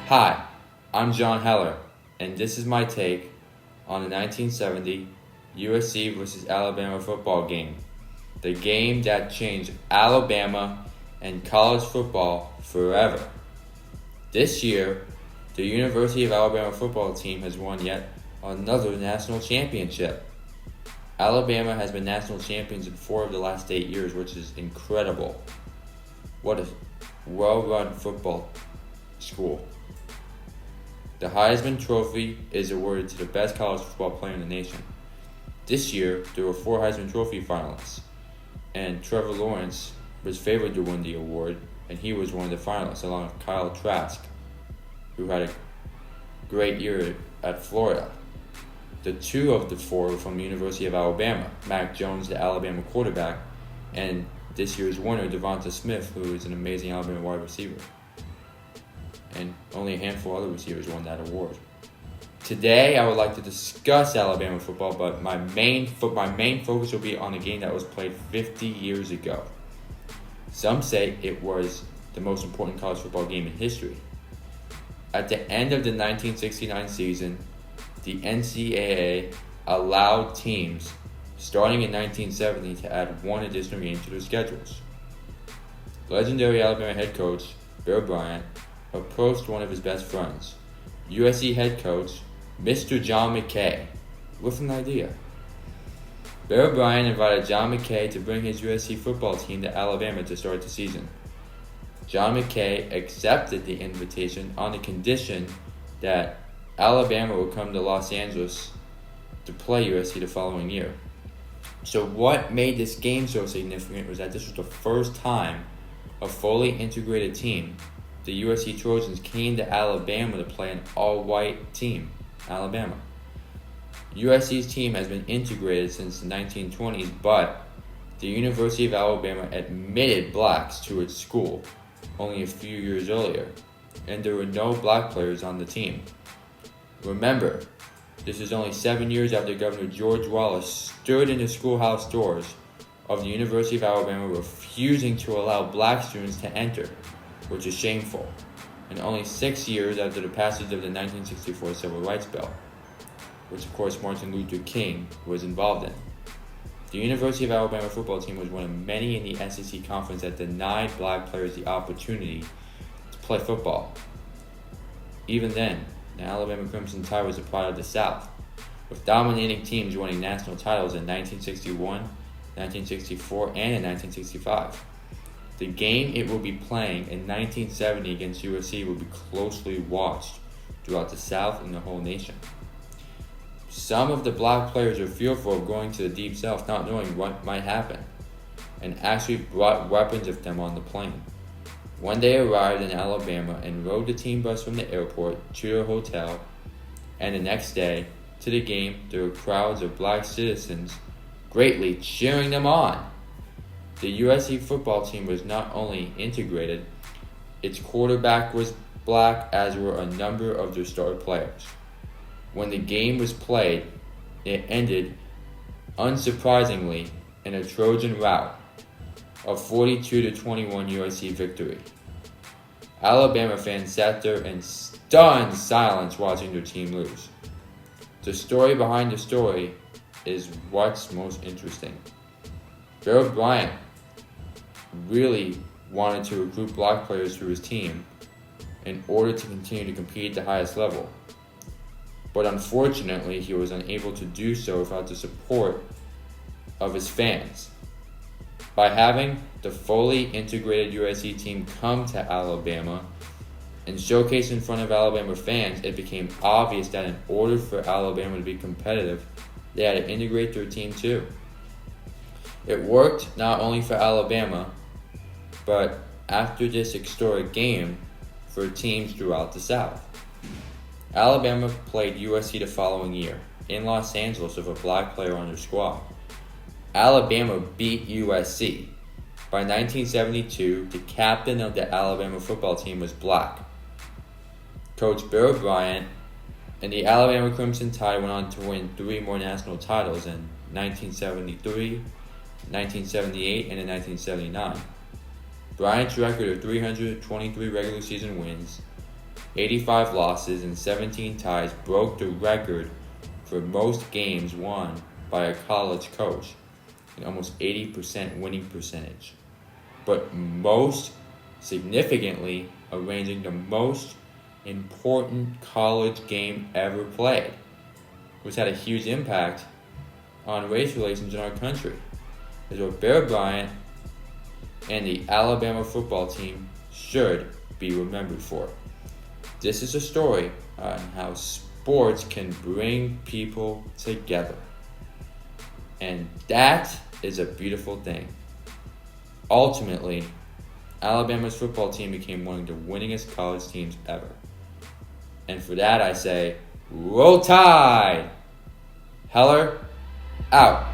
Hi, I'm John Heller, and this is my take on the 1970 USC versus Alabama football game, the game that changed Alabama and college football forever. This year, the University of Alabama football team has won yet another national championship. Alabama has been national champions in 4 of the last 8 years, which is incredible. What a well-run football school. The Heisman Trophy is awarded to the best college football player in the nation. This year, there were 4 Heisman Trophy finalists, and Trevor Lawrence was favored to win the award, and he was one of the finalists, along with Kyle Trask, who had a great year at Florida. The 2 of the 4 were from the University of Alabama, Mac Jones, the Alabama quarterback, and this year's winner, Devonta Smith, who is an amazing Alabama wide receiver. And only a handful of other receivers won that award. Today, I would like to discuss Alabama football, but my main focus will be on a game that was played 50 years ago. Some say it was the most important college football game in history. At the end of the 1969 season, the NCAA allowed teams starting in 1970 to add 1 additional game to their schedules. Legendary Alabama head coach Bear Bryant approached one of his best friends, USC head coach Mr. John McKay, with an idea. Bear Bryant invited John McKay to bring his USC football team to Alabama to start the season. John McKay accepted the invitation on the condition that Alabama would come to Los Angeles to play USC the following year. So what made this game so significant was that this was the first time a fully integrated team, the USC Trojans, came to Alabama to play an all-white team, Alabama. USC's team has been integrated since the 1920s, but the University of Alabama admitted blacks to its school only a few years earlier, and there were no black players on the team. Remember, this is only 7 years after Governor George Wallace stood in the schoolhouse doors of the University of Alabama refusing to allow black students to enter, which is shameful, and only 6 years after the passage of the 1964 Civil Rights Bill, which of course Martin Luther King was involved in. The University of Alabama football team was one of many in the SEC conference that denied black players the opportunity to play football. Even then, the Alabama Crimson Tide was a pride of the South, with dominating teams winning national titles in 1961, 1964, and in 1965. The game it will be playing in 1970 against USC will be closely watched throughout the South and the whole nation. Some of the black players are fearful of going to the Deep South, not knowing what might happen, and actually brought weapons with them on the plane. When they arrived in Alabama and rode the team bus from the airport to their hotel, and the next day to the game, there were crowds of black citizens greatly cheering them on. The USC football team was not only integrated, its quarterback was black, as were a number of their star players. When the game was played, it ended, unsurprisingly, in a Trojan rout of 42-21 USC victory. Alabama fans sat there in stunned silence watching their team lose. The story behind the story is what's most interesting. Bear Bryant really wanted to recruit black players to his team in order to continue to compete at the highest level. But unfortunately, he was unable to do so without the support of his fans. By having the fully integrated USC team come to Alabama and showcase in front of Alabama fans, it became obvious that in order for Alabama to be competitive, they had to integrate their team too. It worked not only for Alabama, but after this historic game, for teams throughout the South. Alabama played USC the following year in Los Angeles with a black player on their squad. Alabama beat USC. By 1972, the captain of the Alabama football team was black. Coach Bear Bryant and the Alabama Crimson Tide went on to win 3 more national titles in 1973, 1978, and in 1979. Bryant's record of 323 regular season wins, 85 losses and 17 ties broke the record for most games won by a college coach, an almost 80% winning percentage. But most significantly, arranging the most important college game ever played, which had a huge impact on race relations in our country, is what Bear Bryant and the Alabama football team should be remembered for. This is a story on how sports can bring people together. And that is a beautiful thing. Ultimately, Alabama's football team became one of the winningest college teams ever. And for that I say, Roll Tide! Heller, out.